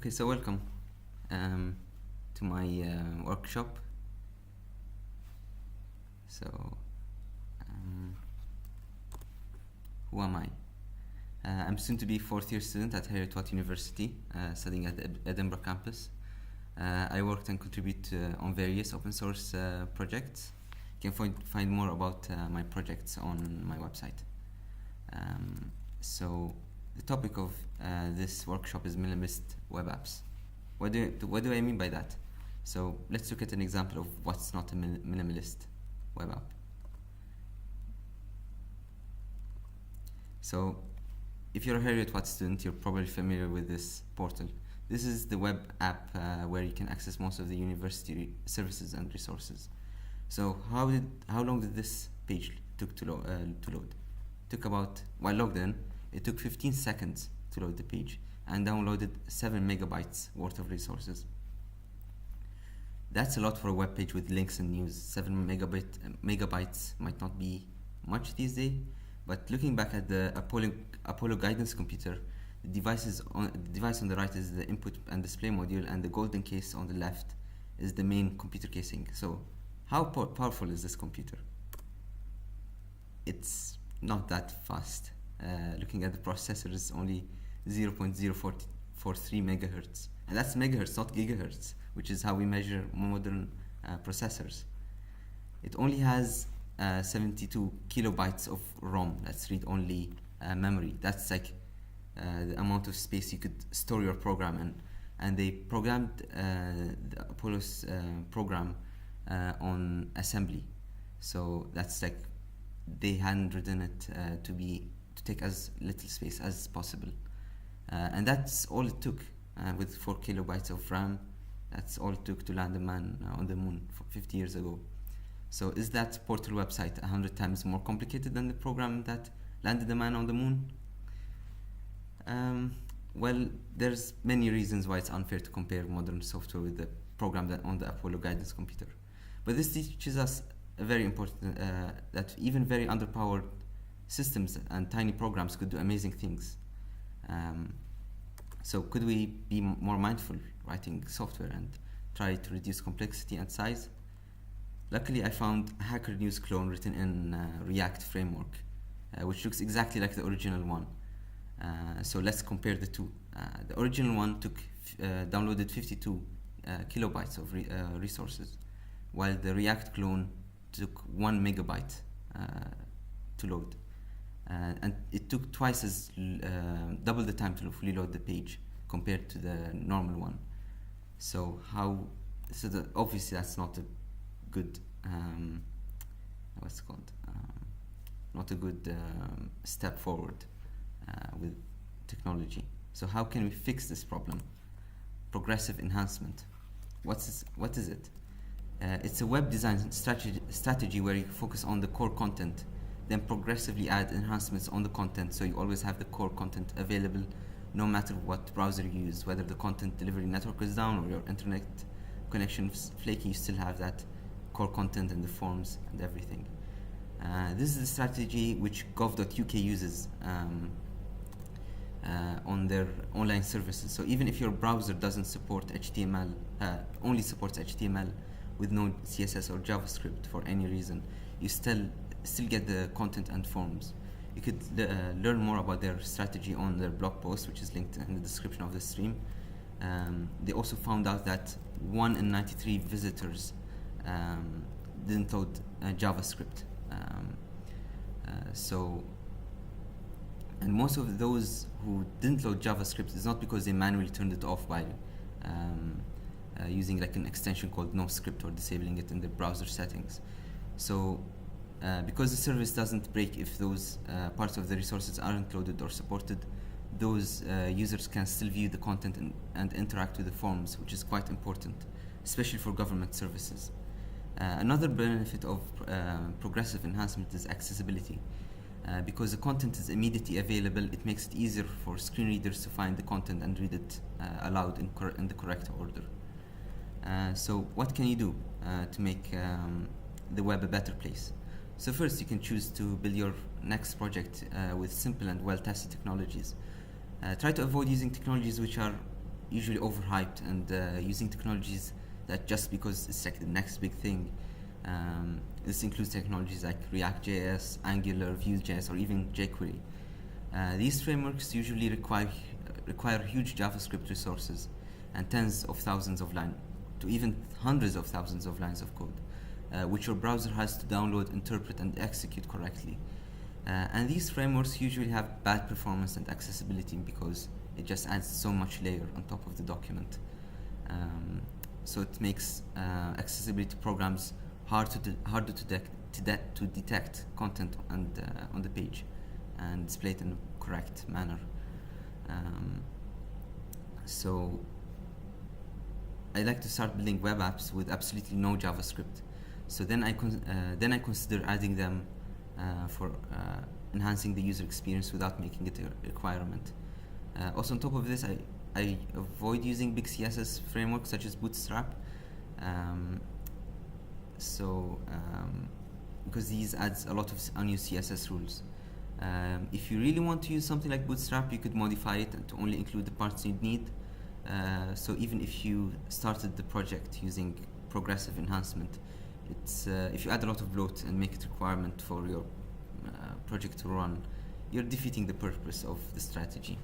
Okay, so welcome to my workshop. So, who am I? I'm soon to be fourth year student at Heriot University, studying at the Edinburgh campus. I worked and contribute on various open source projects. You can find more about my projects on my website. So the topic of this workshop is minimalist web apps. What do I mean by that? So let's look at an example of what's not a minimalist web app. So if you're a Heriot student, you're probably familiar with this portal. This is the web app where you can access most of the university services and resources. So how long did this page took to load? Took about, while logged in, it took 15 seconds to load the page and downloaded 7 megabytes worth of resources. That's a lot for a web page with links and news. 7 megabytes might not be much these days, but looking back at the Apollo guidance computer, the device on the right is the input and display module, and the golden case on the left is the main computer casing. So how powerful is this computer? It's not that fast. Looking at the processor, is only 0.043 megahertz, and that's megahertz, not gigahertz, which is how we measure modern processors. It only has 72 kilobytes of ROM, that's read-only memory. That's like the amount of space you could store your program in. And they programmed the Apollo's program on assembly, so that's like they handwritten it to take as little space as possible, and that's all it took. With 4 kilobytes of RAM, that's all it took to land a man on the moon 50 years ago. So is that portal website 100 times more complicated than the program that landed a man on the moon? Well, there's many reasons why it's unfair to compare modern software with the program that on the Apollo guidance computer. But this teaches us a very important that even very underpowered systems and tiny programs could do amazing things. So could we be more mindful writing software and try to reduce complexity and size? Luckily, I found a Hacker News clone written in React framework, which looks exactly like the original one. So let's compare the two. The original one downloaded 52 kilobytes of resources, while the React clone took 1 megabyte to load. And it took twice as double the time to fully load the page compared to the normal one. So obviously that's not a good not a good step forward with technology. So how can we fix this problem? Progressive enhancement. What is it? It's a web design strategy where you focus on the core content, then progressively add enhancements on the content, so you always have the core content available no matter what browser you use. Whether the content delivery network is down or your internet connection is flaky, you still have that core content and the forms and everything. This is the strategy which gov.uk uses on their online services. So even if your browser doesn't support HTML, only supports HTML with no CSS or JavaScript for any reason, you still get the content and forms. You could learn more about their strategy on their blog post, which is linked in the description of the stream. They also found out that 1 in 93 visitors didn't load JavaScript. And most of those who didn't load JavaScript is not because they manually turned it off by using like an extension called NoScript or disabling it in the browser settings. So because the service doesn't break if those parts of the resources aren't loaded or supported, those users can still view the content and interact with the forms, which is quite important, especially for government services. Another benefit of progressive enhancement is accessibility. Because the content is immediately available, it makes it easier for screen readers to find the content and read it aloud in the correct order. So what can you do to make the web a better place? So first, you can choose to build your next project with simple and well-tested technologies. Try to avoid using technologies which are usually overhyped, and using technologies that just because it's like the next big thing. This includes technologies like React.js, Angular, Vue.js, or even jQuery. These frameworks usually require huge JavaScript resources and tens of thousands of lines, to even hundreds of thousands of lines of code, which your browser has to download, interpret, and execute correctly. And these frameworks usually have bad performance and accessibility because it just adds so much layer on top of the document. So it makes accessibility programs harder to detect content on the page and display it in a correct manner. So I like to start building web apps with absolutely no JavaScript. So then I consider adding them for enhancing the user experience without making it a requirement. Also on top of this, I avoid using big CSS frameworks such as Bootstrap. Because these adds a lot of unused CSS rules. If you really want to use something like Bootstrap, you could modify it to only include the parts you need. So even if you started the project using progressive enhancement, if you add a lot of bloat and make it a requirement for your project to run, you're defeating the purpose of the strategy.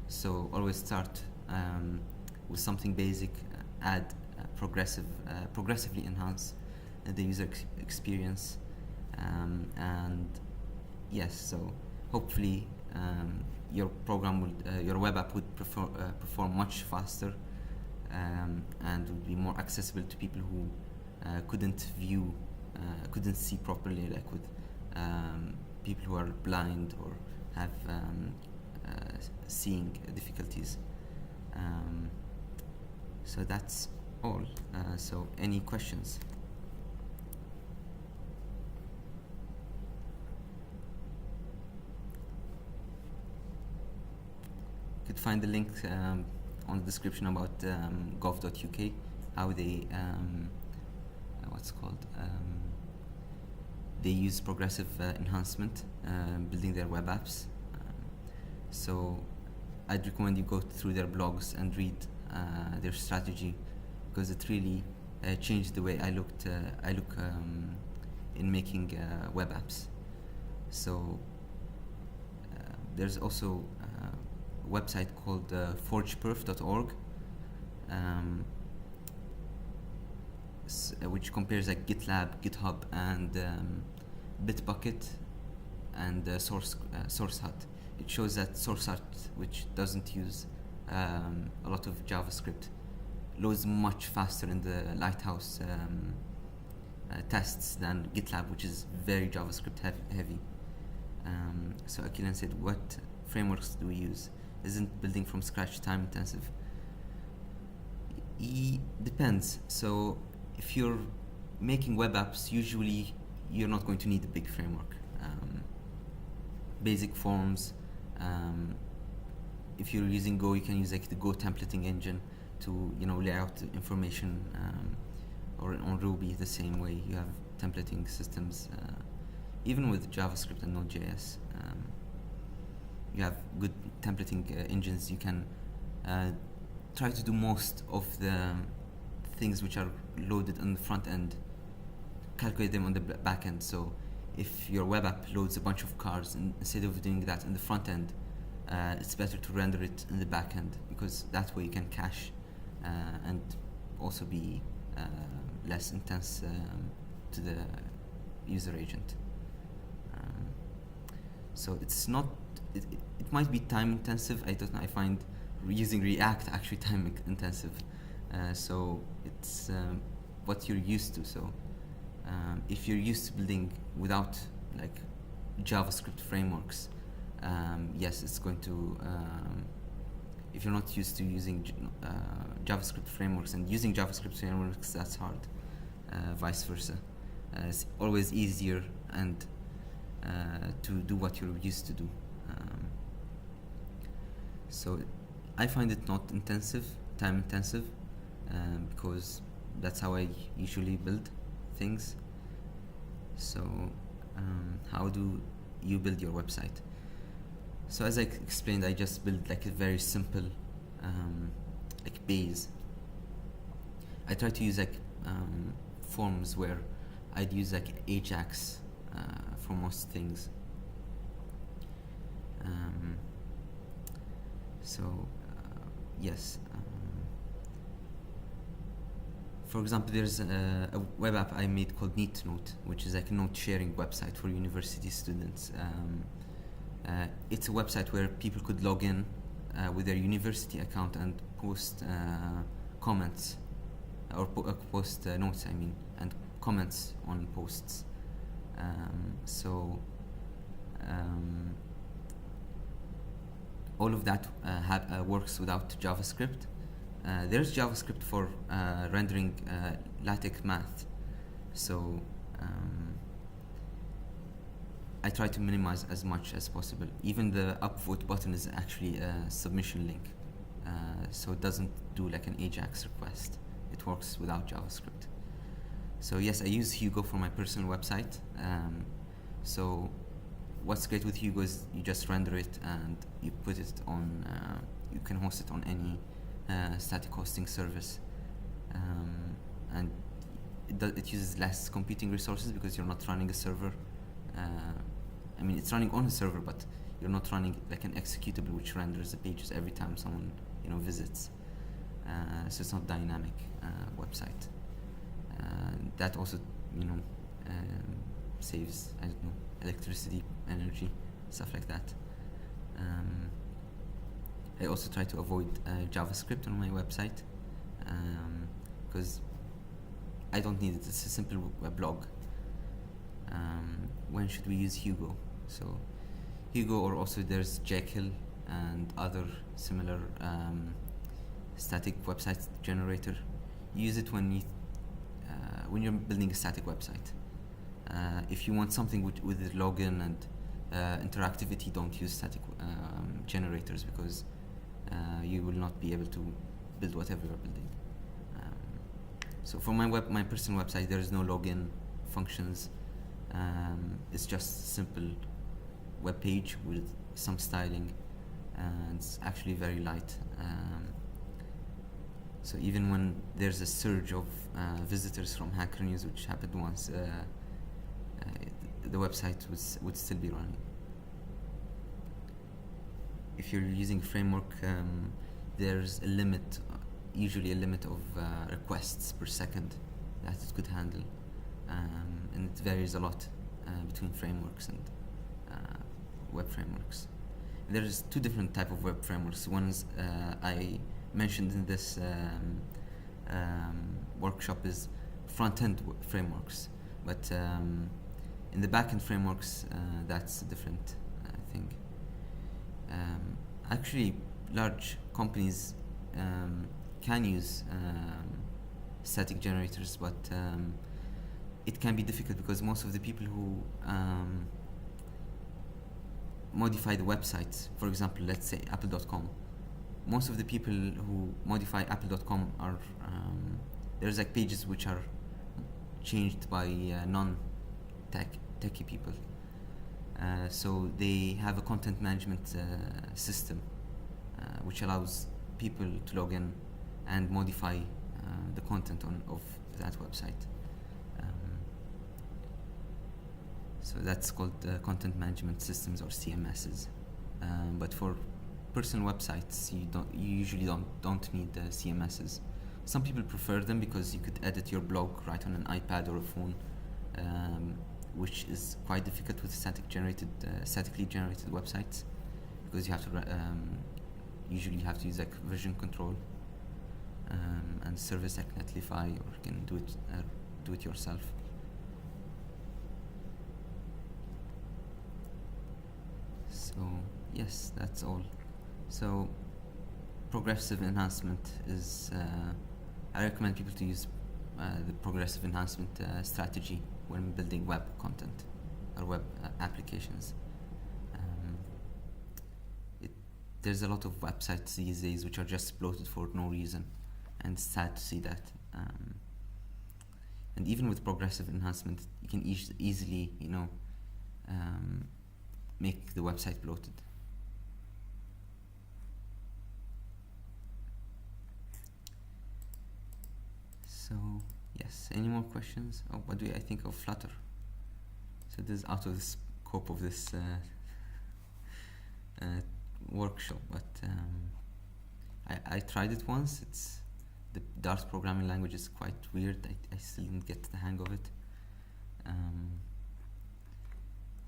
So always start with something basic, add progressively enhance the user experience, and yes, so hopefully your program would, your web app would perform much faster, and would be more accessible to people who couldn't see properly, like with people who are blind or have seeing difficulties. So that's all. So any questions? You could find the link on the description about gov.uk, how they they use progressive enhancement building their web apps. So I'd recommend you go through their blogs and read their strategy, because it really changed the way I look in making web apps. So there's also a website called forgeperf.org, which compares like GitLab, GitHub, and Bitbucket and SourceHut. It shows that SourceHut, which doesn't use a lot of JavaScript, loads much faster in the Lighthouse tests than GitLab, which is very JavaScript heavy. So Akilan said, what frameworks do we use? Isn't building from scratch time intensive? Depends. So if you're making web apps, usually you're not going to need a big framework. Basic forms. If you're using Go, you can use like the Go templating engine to lay out the information, or on Ruby the same way you have templating systems. Even with JavaScript and Node.js, you have good templating engines. You can try to do most of the things which are loaded on the front end, calculate them on the back end. So if your web app loads a bunch of cars, and instead of doing that in the front end, it's better to render it in the back end, because that way you can cache and also be less intense to the user agent. So it's not, it might be time intensive. I don't know, I find using React actually time intensive. So it's what you're used to. So if you're used to building without like JavaScript frameworks, yes, it's going to, if you're not used to using JavaScript frameworks and using JavaScript frameworks, that's hard. Vice versa. It's always easier and to do what you're used to do. So I find it not time intensive, because that's how I usually build things. So how do you build your website? So as I explained, I just build like a very simple like Base. I try to use like forms where I'd use like Ajax for most things. Yes. For example, there's a web app I made called NeatNote, which is like a note-sharing website for university students. It's a website where people could log in with their university account and post comments, or post notes, and comments on posts. All of that works without JavaScript. There's JavaScript for rendering LaTeX math, so I try to minimize as much as possible. Even the upvote button is actually a submission link, so it doesn't do like an Ajax request. It works without JavaScript. So yes, I use Hugo for my personal website. So what's great with Hugo is you just render it and you put it on, you can host it on any static hosting service, and it uses less computing resources because you're not running a server. It's running on a server, but you're not running like an executable which renders the pages every time someone visits. So it's not dynamic website. That also saves, I don't know, electricity, energy, stuff like that. I also try to avoid JavaScript on my website because I don't need it. It's a simple blog. When should we use Hugo? So Hugo, or also there's Jekyll and other similar static website generator. You use it when you're building a static website. If you want something with the login and interactivity, don't use static generators because you will not be able to build whatever you're building. So for my personal website, there is no login functions. It's just a simple web page with some styling, and it's actually very light. So even when there's a surge of visitors from Hacker News, which happened once, the website would still be running. If you're using framework, there's a limit, usually a limit of requests per second that it could handle, and it varies a lot between frameworks and web frameworks. There's two different type of web frameworks. One is I mentioned in this workshop is front-end frameworks, but in the back-end frameworks, that's a different thing. Actually, large companies can use static generators, but it can be difficult because most of the people who modify the websites, for example, let's say apple.com, most of the people who modify apple.com are there's like pages which are changed by non-techie people. So they have a content management system which allows people to log in and modify the content of that website. So that's called content management systems, or CMSs. But for personal websites, you usually don't need CMSs. Some people prefer them because you could edit your blog right on an iPad or a phone, which is quite difficult with statically generated websites, because you have to usually have to use like version control and service like Netlify, or you can do it yourself. So yes, that's all. So progressive enhancement is I recommend people to use the progressive enhancement strategy when building web content or web applications. There's a lot of websites these days which are just bloated for no reason, and it's sad to see that. And even with progressive enhancement, you can easily, make the website bloated. So yes, any more questions? Oh, what do I think of Flutter? So this is out of the scope of this workshop, but I tried it once. It's the Dart programming language is quite weird. I still didn't get the hang of it.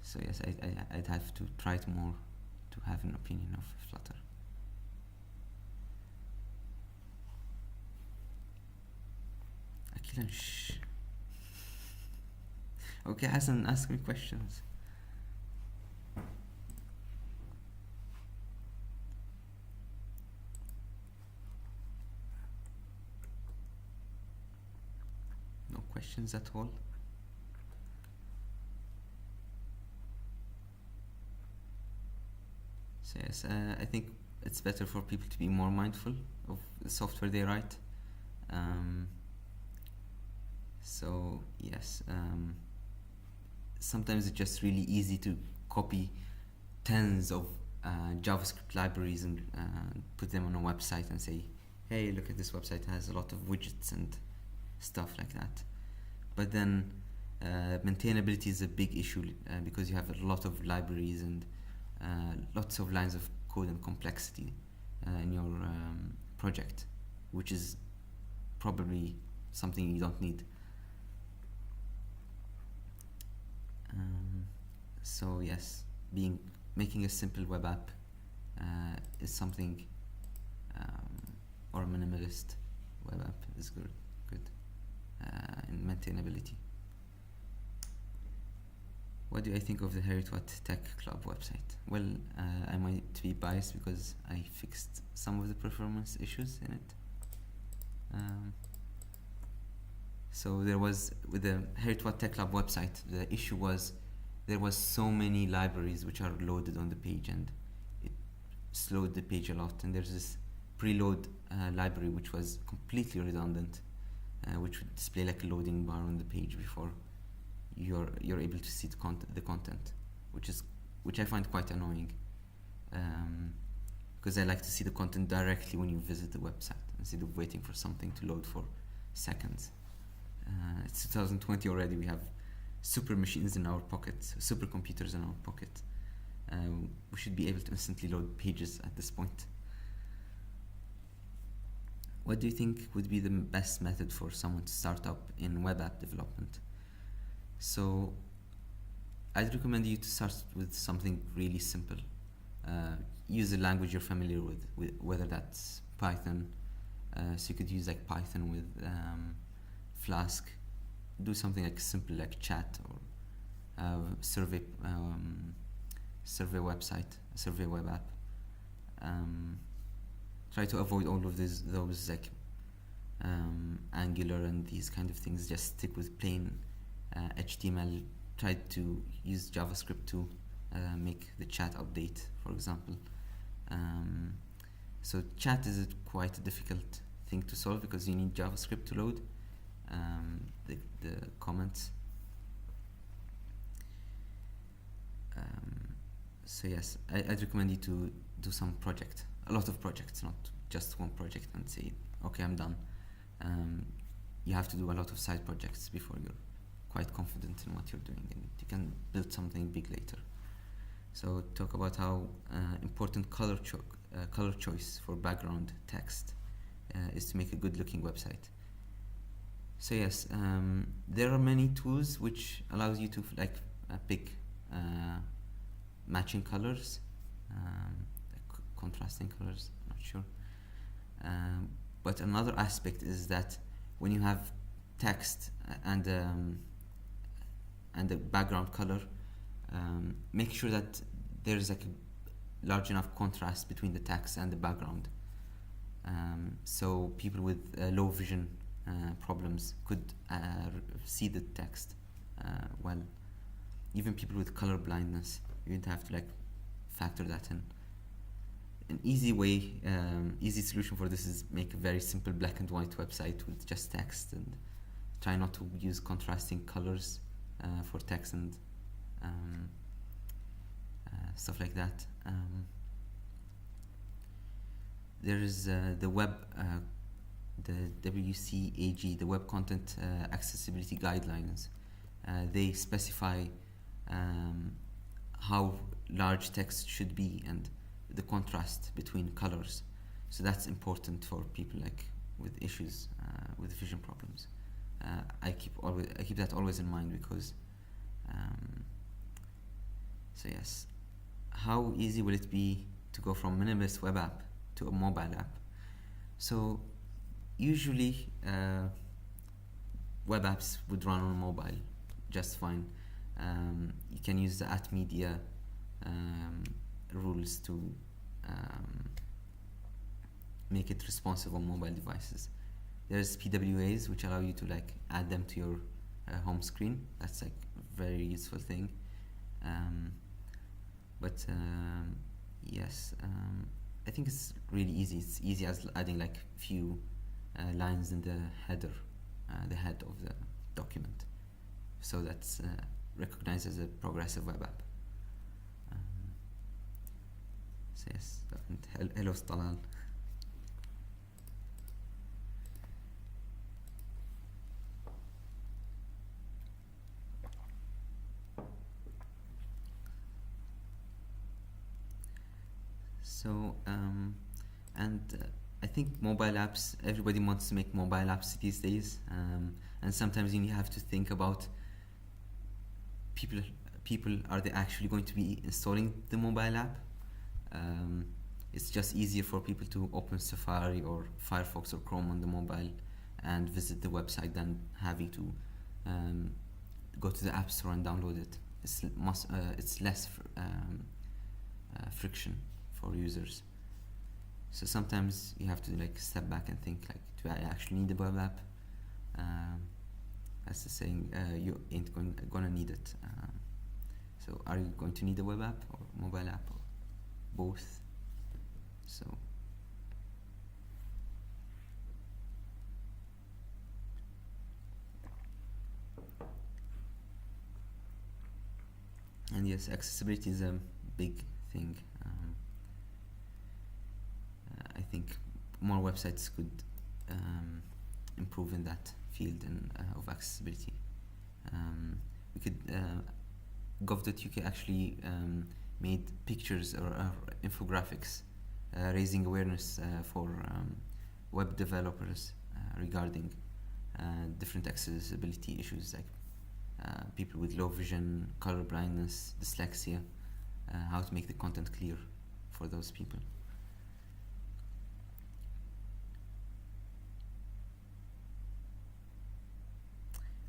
So yes, I'd have to try it more to have an opinion of Flutter. Akilan, shh. Okay, Hassan, ask me questions. No questions at all? So yes, I think it's better for people to be more mindful of the software they write. So yes, sometimes it's just really easy to copy tens of JavaScript libraries and put them on a website and say, hey, look at this website, it has a lot of widgets and stuff like that. But then maintainability is a big issue because you have a lot of libraries and lots of lines of code and complexity in your project, which is probably something you don't need. So yes, making a simple web app is something, or a minimalist web app is good in maintainability. What do I think of the Heritwat Tech Club website? Well, I might be biased because I fixed some of the performance issues in it. So there was, with the Heritwat Tech Club website, the issue was there was so many libraries which are loaded on the page and it slowed the page a lot. And there's this preload library which was completely redundant, which would display like a loading bar on the page before you're able to see the content, which I find quite annoying, because I like to see the content directly when you visit the website instead of waiting for something to load for seconds. It's 2020 already. We have super machines in our pockets, super computers in our pocket. We should be able to instantly load pages at this point. What do you think would be the best method for someone to start up in web app development? So I'd recommend you to start with something really simple. Use a language you're familiar with whether that's Python. So you could use like Python with Flask. Do something like simple like chat or survey website, survey web app. Try to avoid all of those like Angular and these kind of things. Just stick with plain HTML. Try to use JavaScript to make the chat update, for example. So chat is quite a difficult thing to solve because you need JavaScript to load the comments. So yes, I'd recommend you to do some project, a lot of projects, not just one project and say, okay, I'm done. You have to do a lot of side projects before you're quite confident in what you're doing, and you can build something big later. So talk about how important color choice for background text is to make a good looking website. So yes, there are many tools which allows you to pick matching colors, contrasting colors, I'm not sure. But another aspect is that when you have text and the background color, make sure that there's like a large enough contrast between the text and the background, so people with low vision problems could see the text well. Even people with color blindness, you'd have to factor that in. An easy way, easy solution for this is make a very simple black and white website with just text, and try not to use contrasting colors for text and stuff like that. There is the web the WCAG, the Web Content Accessibility Guidelines. They specify how large text should be and the contrast between colors. So that's important for people like with issues with vision problems. I keep that always in mind because so yes, how easy will it be to go from minimalist web app to a mobile app? So usually web apps would run on mobile just fine. You can use the @media rules to make it responsive on mobile devices. There's PWAs which allow you to like add them to your home screen. That's like a very useful thing. Yes, I think it's really easy. It's easy as adding like few lines in the header, the head of the document, so that's recognized as a progressive web app. So yes, hello Talal. So I think mobile apps, everybody wants to make mobile apps these days, and sometimes you have to think about people are they actually going to be installing the mobile app? It's just easier for people to open Safari or Firefox or Chrome on the mobile and visit the website than having to go to the App Store and download it. It's less friction for users. So sometimes you have to like step back and think like, do I actually need a web app? That's the saying, you ain't gonna need it. So are you going to need a web app or mobile app or both? So and yes, accessibility is a big thing. I think more websites could improve in that field of accessibility. We could gov.uk actually made pictures or infographics raising awareness for web developers regarding different accessibility issues like people with low vision, color blindness, dyslexia, how to make the content clear for those people.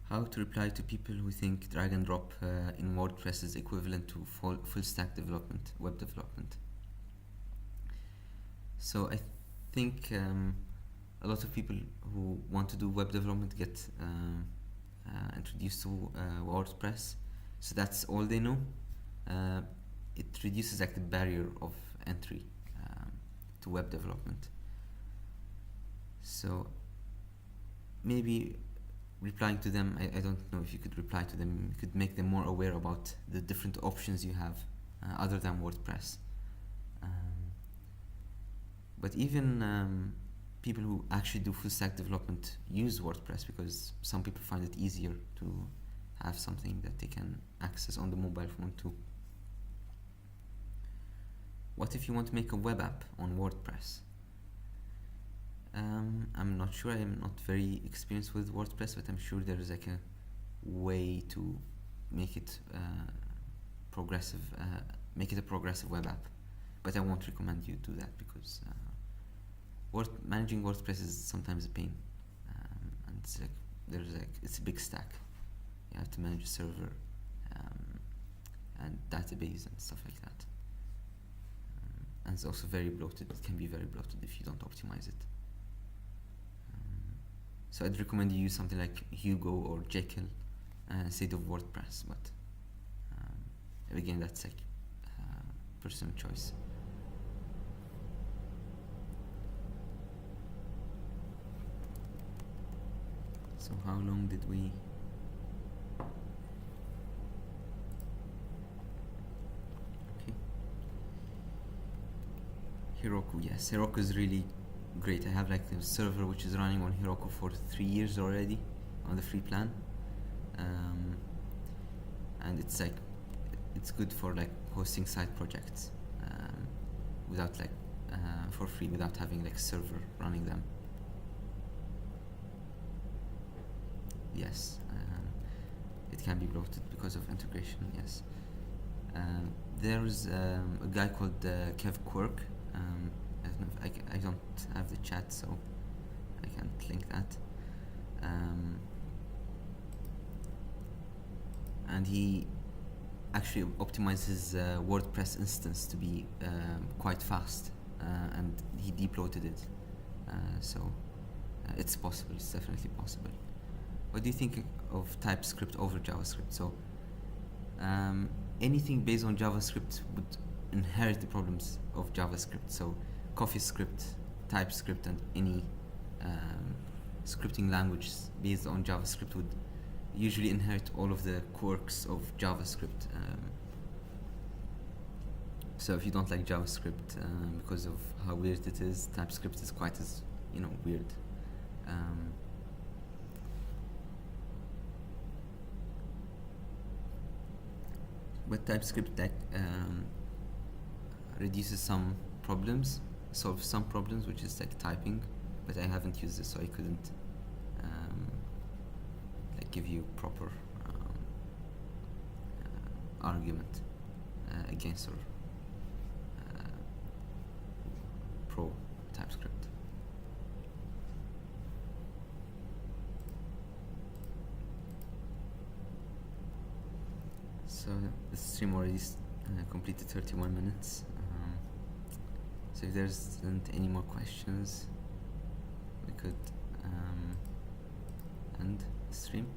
How to reply to people who think drag and drop in WordPress is equivalent to full stack development, web development. So I think a lot of people who want to do web development get introduced to WordPress, so that's all they know. It reduces like the barrier of entry to web development. So maybe replying to them, I don't know if you could reply to them, you could make them more aware about the different options you have other than WordPress. But even people who actually do full stack development use WordPress because some people find it easier to have something that they can access on the mobile phone too. What if you want to make a web app on WordPress? I'm not sure, I'm not very experienced with WordPress, but I'm sure there is like a way to make it progressive, make it a progressive web app. But I won't recommend you do that because managing WordPress is sometimes a pain, and it's a big stack. You have to manage a server and database and stuff like that, and it's also very bloated. It can be very bloated if you don't optimize it. So I'd recommend you use something like Hugo or Jekyll instead of WordPress, but again, that's like personal choice. So how long did we? Okay. Heroku, yes, Heroku is really great. I have like a server which is running on Heroku for 3 years already on the free plan, and it's good for like hosting side projects without like for free, without having like server running them. Yes, it can be bloated because of integration. Yes. There's a guy called Kev Quirk. I don't know if I don't have the chat, so I can't link that. And he actually optimizes WordPress instance to be quite fast, and he deploted it. So it's possible. It's definitely possible. What do you think of TypeScript over JavaScript? So anything based on JavaScript would inherit the problems of JavaScript. So CoffeeScript, TypeScript, and any scripting language based on JavaScript would usually inherit all of the quirks of JavaScript. So if you don't like JavaScript because of how weird it is, TypeScript is quite as weird. But TypeScript reduces some problems, solves some problems, which is like typing. But I haven't used it, so I couldn't give you proper argument against or pro TypeScript. So the stream already completed 31 minutes. So if there isn't any more questions, we could end the stream.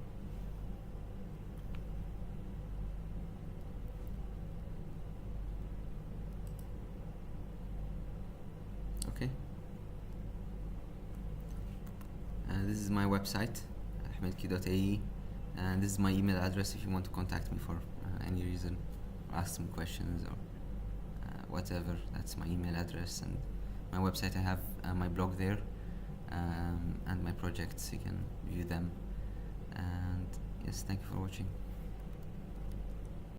Okay. This is my website, humaid.ae, and this is my email address if you want to contact me for any reason, or ask some questions or whatever. That's my email address, and my website. I have my blog there, and my projects. You can view them. And yes, thank you for watching.